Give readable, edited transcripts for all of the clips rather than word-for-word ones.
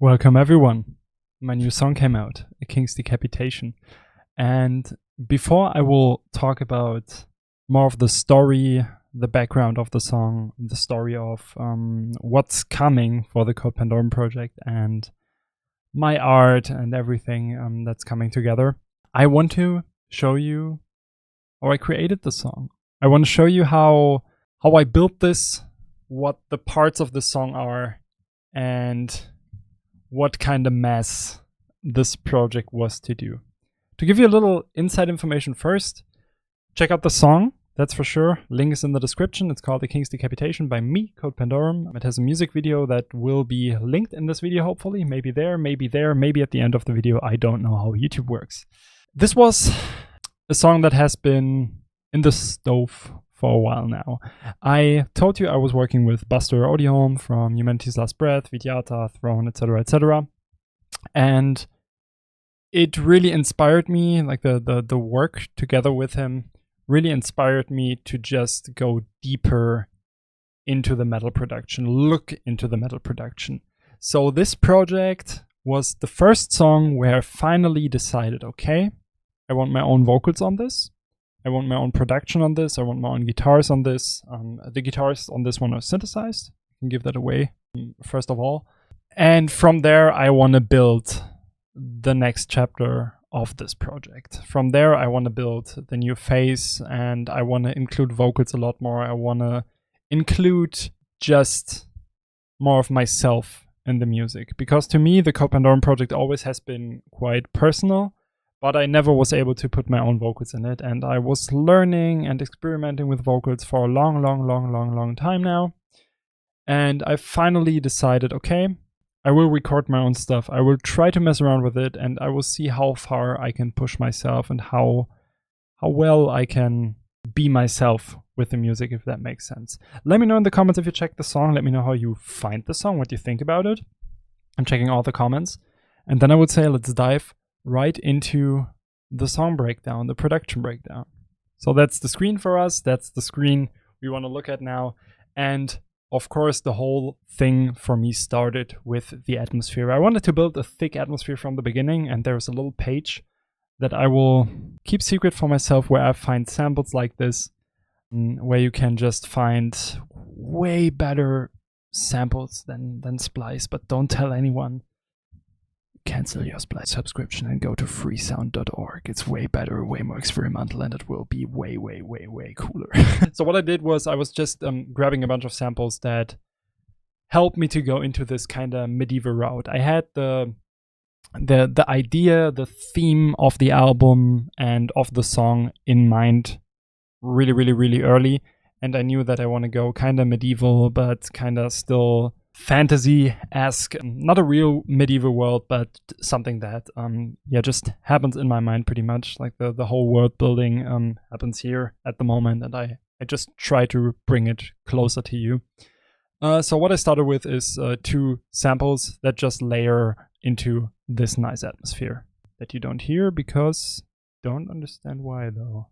Welcome everyone. My new song came out, A King's Decapitation. And before I will talk about more of the story, the background of the song, the story of what's coming for the Pandorum project and my art and everything that's coming together, I want to show you how I created the song. I want to show you how I built this, what the parts of the song are, and what kind of mess this project was to do. To give you a little inside information first, check out the song, that's for sure. Link is in the description. It's called The King's Decapitation by me, Pandorum. It has a music video that will be linked in this video, hopefully. Maybe there, maybe at the end of the video. I don't know how YouTube works. This was a song that has been in the stove for a while now. I told you I was working with Buster Odihome from Humanity's Last Breath, Vidyata, Throne, etc., etc. And it really inspired me, like the work together with him really inspired me to just go deeper into the metal production, look into the metal production. So this project was the first song where I finally decided, okay, I want my own vocals on this. I want my own production on this. I want my own guitars on this. The guitars on this one are synthesized. I can give that away, first of all. And from there, I want to build the next chapter of this project. From there, I want to build the new phase, and I want to include vocals a lot more. I want to include just more of myself in the music. Because to me, the Pandorum project always has been quite personal, but I never was able to put my own vocals in it. And I was learning and experimenting with vocals for a long time now. And I finally decided, okay, I will record my own stuff. I will try to mess around with it, and I will see how far I can push myself and how well I can be myself with the music, if that makes sense. Let me know in the comments if you checked the song. Let me know how you find the song, what you think about it. I'm checking all the comments. And then I would say let's dive right into the song breakdown, the production breakdown. So that's the screen for us. That's the screen we want to look at now. And of course, the whole thing for me started with the atmosphere. I wanted to build a thick atmosphere from the beginning, and there's a little page that I will keep secret for myself where I find samples like this, where you can just find way better samples than Splice, but don't tell anyone. Cancel your Splice subscription and go to freesound.org. It's way better, way more experimental, and it will be way cooler. So what I did was I was just grabbing a bunch of samples that helped me to go into this kind of medieval route. I had the idea, the theme of the album and of the song in mind really early, and I knew that I want to go kind of medieval, but kind of still fantasy-esque. Not a real medieval world, but something that just happens in my mind pretty much. Like the whole world building happens here at the moment, and I just try to bring it closer to you. So what I started with is 2 samples that just layer into this nice atmosphere that you don't hear, because don't understand why though.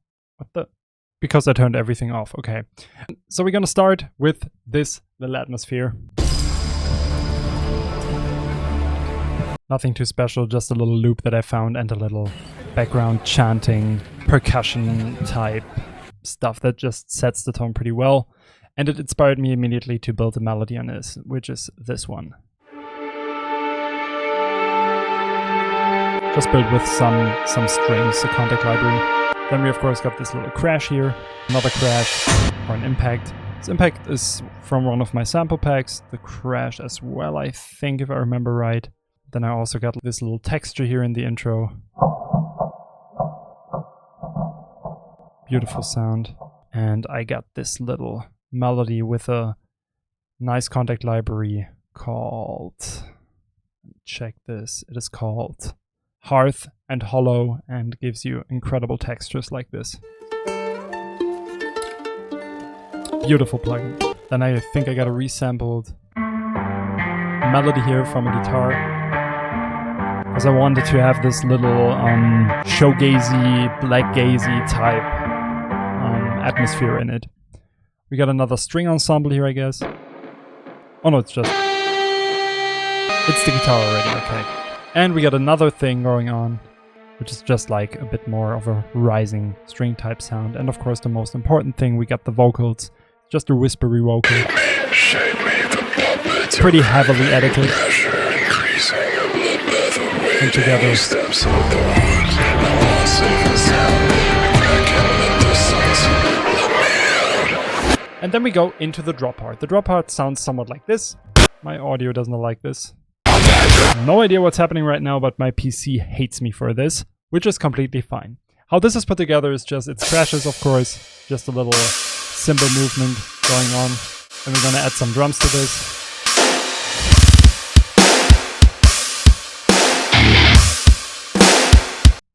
Because I turned everything off. Okay, so we're gonna start with this little atmosphere. Nothing too special, just a little loop that I found and a little background chanting, percussion type stuff that just sets the tone pretty well. And it inspired me immediately to build a melody on this, which is this one. Just built with some strings, a contact library. Then we of course got this little crash here, another crash, or an impact. This impact is from one of my sample packs, the crash as well, I think, if I remember right. Then I also got this little texture here in the intro. Beautiful sound. And I got this little melody with a nice contact library called, check this, it is called Hearth and Hollow, and gives you incredible textures like this. Beautiful plugin. Then I think I got a resampled melody here from a guitar, because I wanted to have this little showgazy, blackgazy type atmosphere in it. We got another string ensemble here, I guess. Oh no, it's just It's the guitar already, okay. And we got another thing going on, which is just like a bit more of a rising string type sound. And of course the most important thing, we got the vocals, just a whispery vocal. Pretty heavily edited. And together. And then we go into the drop part. The drop part sounds somewhat like this. My audio does not like this. No idea what's happening right now, but my PC hates me for this, which is completely fine. How this is put together is just, it crashes, of course, just a little cymbal movement going on. And we're gonna add some drums to this.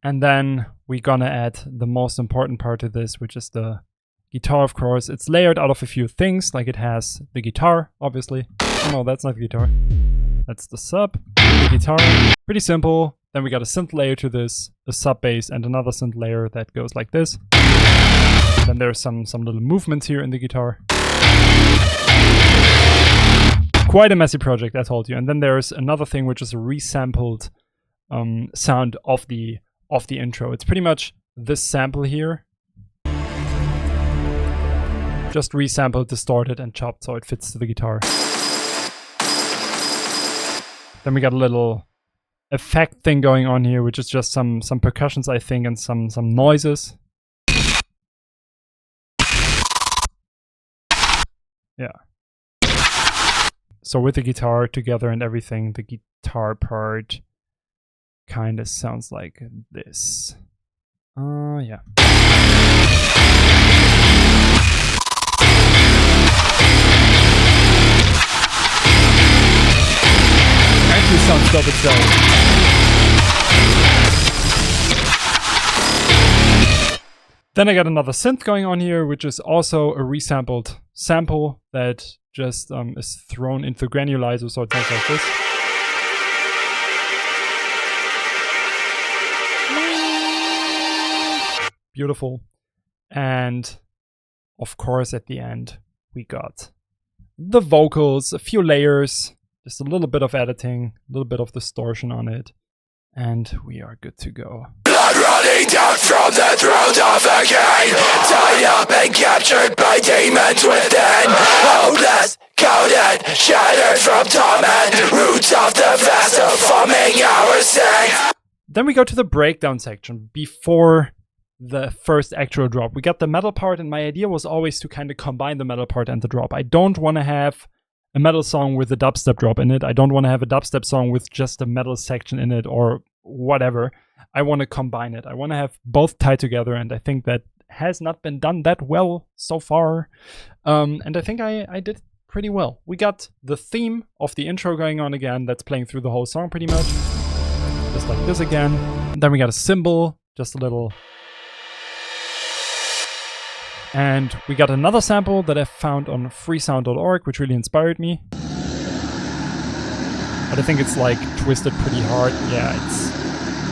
And then we're gonna add the most important part to this, which is the guitar, of course. It's layered out of a few things, like it has the guitar, obviously. Oh no, that's not the guitar. That's the sub, the guitar. Pretty simple. Then we got a synth layer to this, a sub bass, and another synth layer that goes like this. Then there's some little movements here in the guitar. Quite a messy project, I told you. And then there's another thing which is a resampled sound of the intro. It's pretty much this sample here. Just resampled, distorted, and chopped so it fits to the guitar. Then we got a little effect thing going on here, which is just some percussions, I think, and some noises. Yeah. So with the guitar together and everything, the guitar part kind of sounds like this. Yeah. Actually sounds dope itself. Then I got another synth going on here, which is also a resampled sample that just is thrown into the granulizer, so it sounds like this. Beautiful. And of course at the end we got the vocals, a few layers, just a little bit of editing, a little bit of distortion on it, and we are good to go. Blood running down from the throat of a king, tied up and captured by demons within. Hopeless, coded, shattered from torment, roots of the vessel forming our sing. Then we go to the breakdown section before the first actual drop. We got the metal part, and my idea was always to kind of combine the metal part and the drop. I don't want to have a metal song with a dubstep drop in it. I don't want to have a dubstep song with just a metal section in it or whatever. I want to combine it. I want to have both tied together, and I think that has not been done that well so far. And I think I did pretty well. We got the theme of the intro going on again. That's playing through the whole song pretty much. Just like this again. And then we got a cymbal, just a little. And we got another sample that I found on freesound.org, which really inspired me. But I think it's like twisted pretty hard. Yeah, it's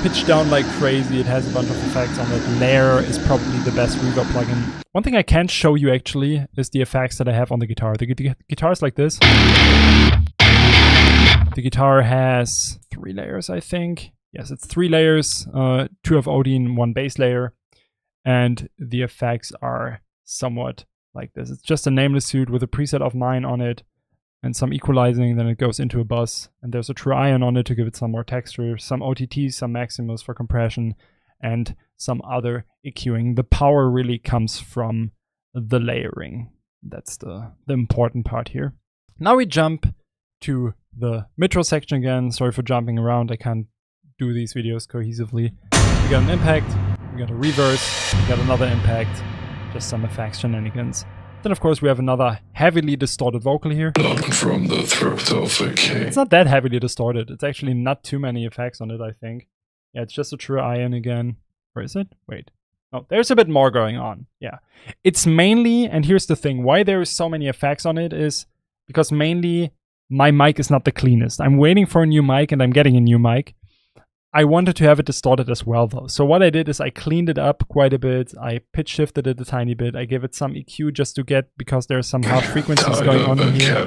pitched down like crazy. It has a bunch of effects on it. Layer is probably the best reverb plugin. One thing I can't show you actually is the effects that I have on the guitar. The guitar is like this. The guitar has 3 layers, I think. Yes, it's 3 layers, 2 of Odin, 1 bass layer. And the effects are somewhat like this. It's just a nameless suit with a preset of mine on it and some equalizing, then it goes into a bus, and there's a true ion on it to give it some more texture, some OTTs, some Maximus for compression, and some other EQing. The power really comes from the layering. That's the important part here. Now we jump to the mid-roll section again. Sorry for jumping around, I can't do these videos cohesively. We got an impact, we got a reverse, we got another impact, just some effects shenanigans. Then of course we have another heavily distorted vocal here. Blood from the throat of a king. It's not that heavily distorted, it's actually not too many effects on it, I think. Yeah, it's just a true ion again. Where is it? Wait. Oh, there's a bit more going on. Yeah. It's mainly, and here's the thing, why there is so many effects on it is because mainly my mic is not the cleanest. I'm waiting for a new mic and I'm getting a new mic. I wanted to have it distorted as well though. So what I did is I cleaned it up quite a bit. I pitch shifted it a tiny bit. I gave it some EQ just to get, because there's some harsh frequencies going on in here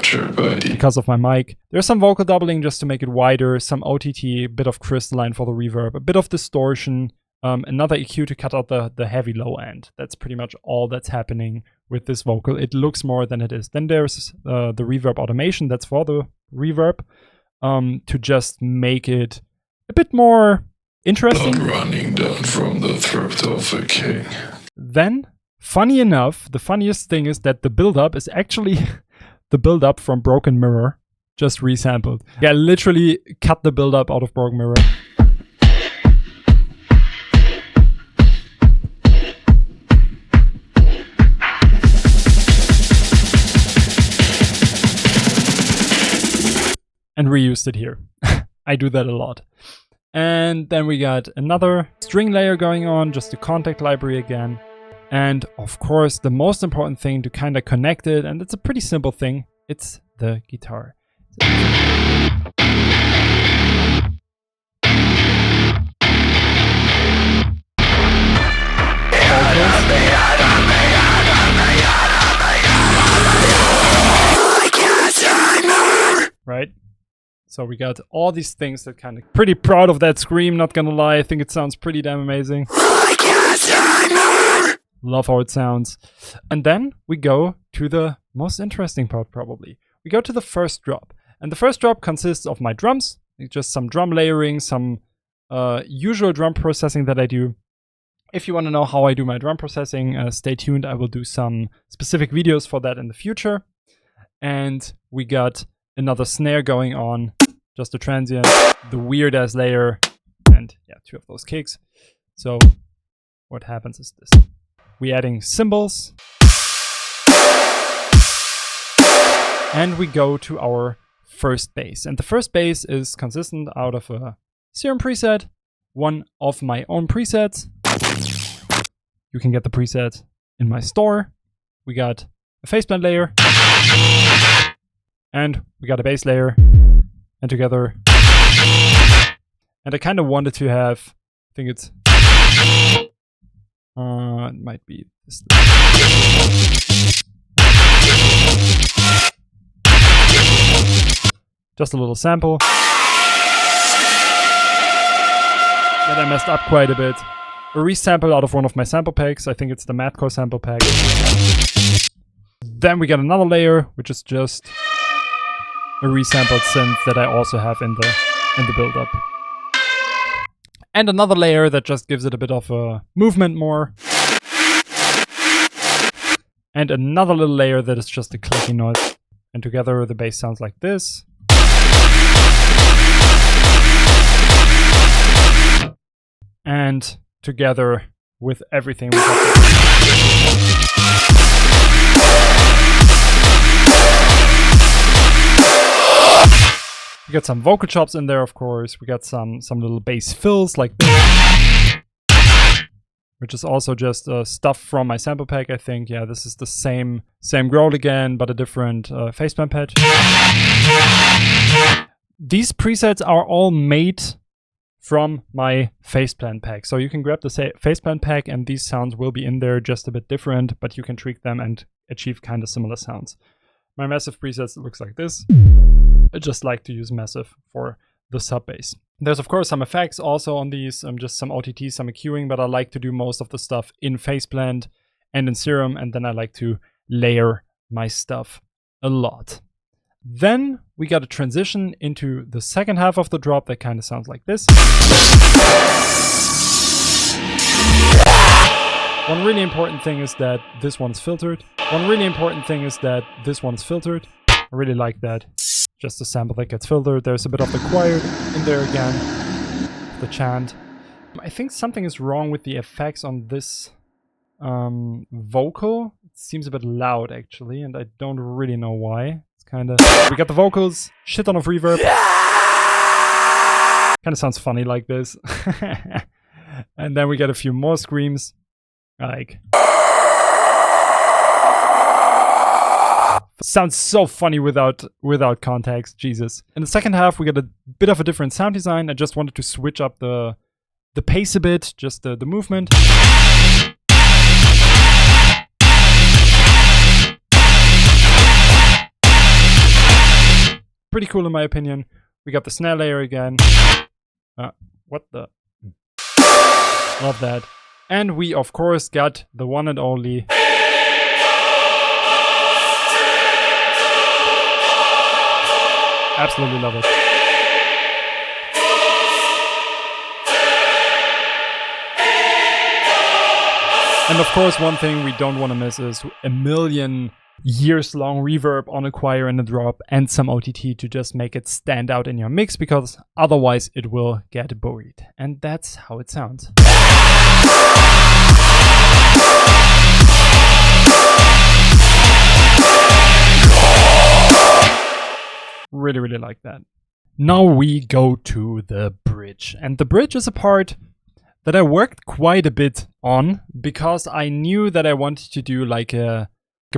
because of my mic. There's some vocal doubling just to make it wider, some OTT, a bit of crystalline for the reverb, a bit of distortion, another EQ to cut out the heavy low end. That's pretty much all that's happening with this vocal. It looks more than it is. Then there's the reverb automation, that's for the reverb, to just make it a bit more interesting. Blood running down from the throat of a king. Then, funny enough, the funniest thing is that the build-up is actually the build-up from Broken Mirror, just resampled. Yeah, literally cut the build-up out of Broken Mirror. And reused it here. I do that a lot. And then we got another string layer going on, just the contact library again. And of course, the most important thing to kind of connect it, and it's a pretty simple thing, it's the guitar. Right? So we got all these things that kind of... Pretty proud of that scream, not gonna lie. I think it sounds pretty damn amazing. Love how it sounds. And then we go to the most interesting part, probably. We go to the first drop. And the first drop consists of my drums. Just some drum layering, some usual drum processing that I do. If you want to know how I do my drum processing, stay tuned. I will do some specific videos for that in the future. And we got another snare going on, just a transient, the weird ass layer, and yeah, 2 of those kicks. So what happens is this. We're adding cymbals. And we go to our first bass. And the first bass is consistent out of a Serum preset, one of my own presets. You can get the preset in my store. We got a faceplate layer. And we got a bass layer, and together. And I kind of wanted to have, I think it's, it might be this. Just a little sample. That I messed up quite a bit. A resample out of one of my sample packs. I think it's the Madcore sample pack. Then we got another layer, which is just a resampled synth that I also have in the build-up. And another layer that just gives it a bit of a movement more. And another little layer that is just a clicking noise. And together the bass sounds like this. And together with everything we got. We got some vocal chops in there, of course. We got some little bass fills like this, which is also just stuff from my sample pack, I think. Yeah, this is the same growl again, but a different faceplate patch. These presets are all made from my faceplant pack. So you can grab the faceplant pack and these sounds will be in there, just a bit different, but you can tweak them and achieve kind of similar sounds. My Massive presets looks like this. I just like to use Massive for the sub bass. There's of course some effects also on these, just some OTT, some EQing, but I like to do most of the stuff in faceplant and in Serum, and then I like to layer my stuff a lot. Then we got a transition into the second half of the drop that kind of sounds like this. One really important thing is that this one's filtered. I really like that. Just a sample that gets filtered. There's a bit of the choir in there again. The chant. I think something is wrong with the effects on this vocal. It seems a bit loud actually, and I don't really know why. It's kind of... We got the vocals, shit ton of reverb. Kind of sounds funny like this. And then we get a few more screams. Like... Sounds so funny without context, Jesus. In the second half, we got a bit of a different sound design. I just wanted to switch up the pace a bit, just the movement. Pretty cool in my opinion. We got the snare layer again. What the? Love that. And we, of course, got the one and only... Absolutely love it. And of course, one thing we don't want to miss is a million years long reverb on a choir and a drop and some OTT to just make it stand out in your mix, because otherwise it will get buried. And that's how it sounds. Really, really like that. Now we go to the bridge. And the bridge is a part that I worked quite a bit on, because I knew that I wanted to do like a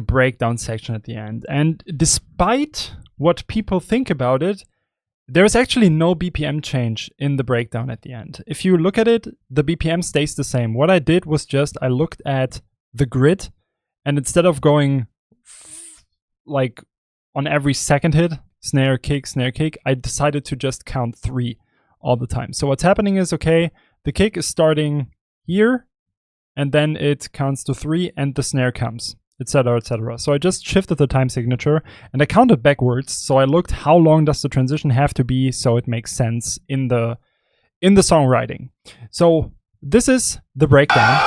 breakdown section at the end. And despite what people think about it, there's actually no BPM change in the breakdown at the end. If you look at it, the BPM stays the same. What I did was just I looked at the grid, and instead of going like on every second hit, snare, kick, I decided to just count 3 all the time. So what's happening is, okay, the kick is starting here, and then it counts to 3, and the snare comes, etc., etc. So I just shifted the time signature, and I counted backwards. So I looked how long does the transition have to be so it makes sense in the songwriting. So this is the breakdown.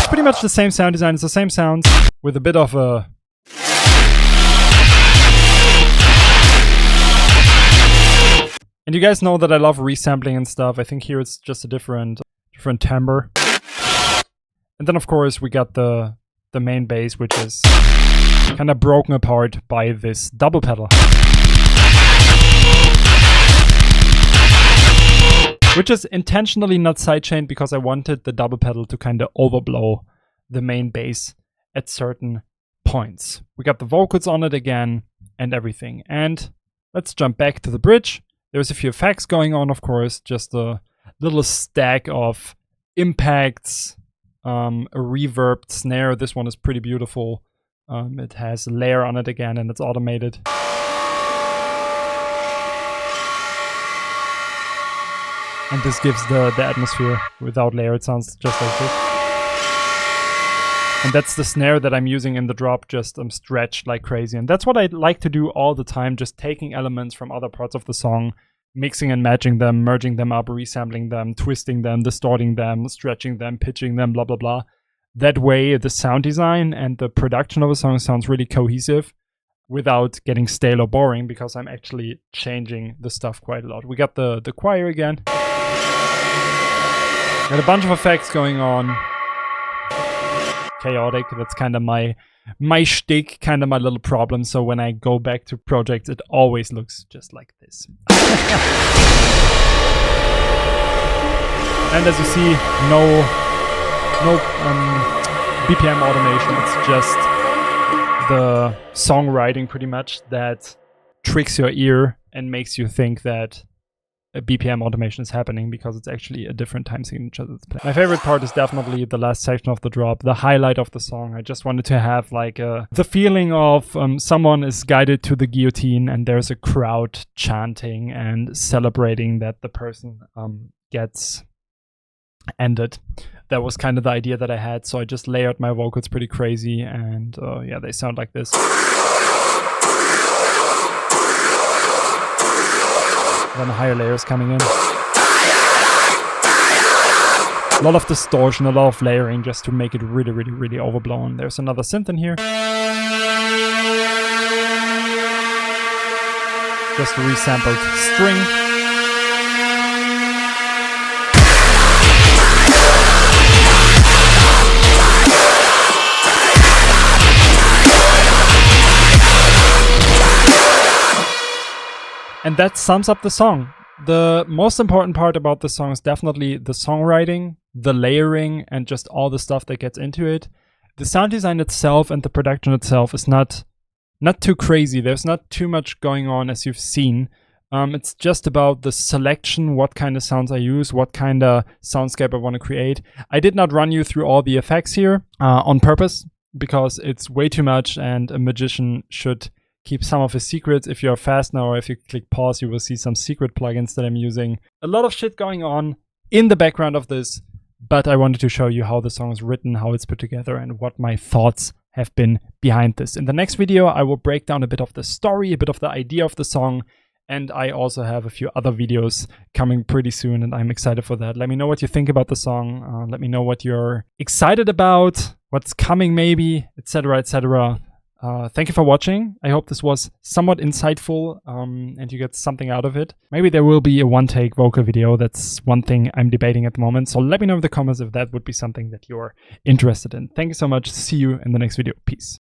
Pretty much the same sound design. It's the same sounds with a bit of a... And you guys know that I love resampling and stuff. I think here it's just a different timbre. And then of course we got the main bass, which is kind of broken apart by this double pedal. Which is intentionally not sidechained because I wanted the double pedal to kind of overblow the main bass at certain points. We got the vocals on it again and everything. And let's jump back to the bridge. There's a few effects going on, of course, just a little stack of impacts, a reverbed snare. This one is pretty beautiful. It has a layer on it again, and it's automated. And this gives the atmosphere. Without layer, it sounds just like this. And that's the snare that I'm using in the drop, just stretched like crazy. And that's what I like to do all the time, just taking elements from other parts of the song, mixing and matching them, merging them up, resampling them, twisting them, distorting them, stretching them, pitching them, blah, blah, blah. That way, the sound design and the production of a song sounds really cohesive without getting stale or boring, because I'm actually changing the stuff quite a lot. We got the choir again. Got a bunch of effects going on. Chaotic, that's kind of my shtick, kind of my little problem. So when I go back to projects, it always looks just like this. And as you see, no BPM automation. It's just the songwriting pretty much that tricks your ear and makes you think that a BPM automation is happening, because it's actually a different time signature that's playing. My favorite part is definitely the last section of the drop, the highlight of the song. I just wanted to have like the feeling of someone is guided to the guillotine and there's a crowd chanting and celebrating that the person gets ended. That was kind of the idea that I had, so I just layered my vocals pretty crazy, and yeah, they sound like this. Then higher layers coming in. A lot of distortion, a lot of layering, just to make it really, really, really overblown. There's another synth in here. Just a resampled string. And that sums up the song. The most important part about the song is definitely the songwriting. the layering and just all the stuff that gets into it. The sound design itself and the production itself is not too crazy. There's not too much going on, as you've seen. It's just about the selection, what kind of sounds I use, what kind of soundscape I want to create. I did not run you through all the effects here on purpose, because it's way too much, and a magician should keep some of his secrets. If you're fast now, or if you click pause, you will see some secret plugins that I'm using. A lot of shit going on in the background of this, but I wanted to show you how the song is written, how it's put together, and what my thoughts have been behind this. In the next video, I will break down a bit of the story, a bit of the idea of the song, and I also have a few other videos coming pretty soon, and I'm excited for that. Let me know what you think about the song. Let me know what you're excited about, what's coming maybe, etc., etc. Thank you for watching. I hope this was somewhat insightful and you get something out of it. Maybe there will be a one-take vocal video. That's one thing I'm debating at the moment. So let me know in the comments if that would be something that you're interested in. Thank you so much. See you in the next video. Peace.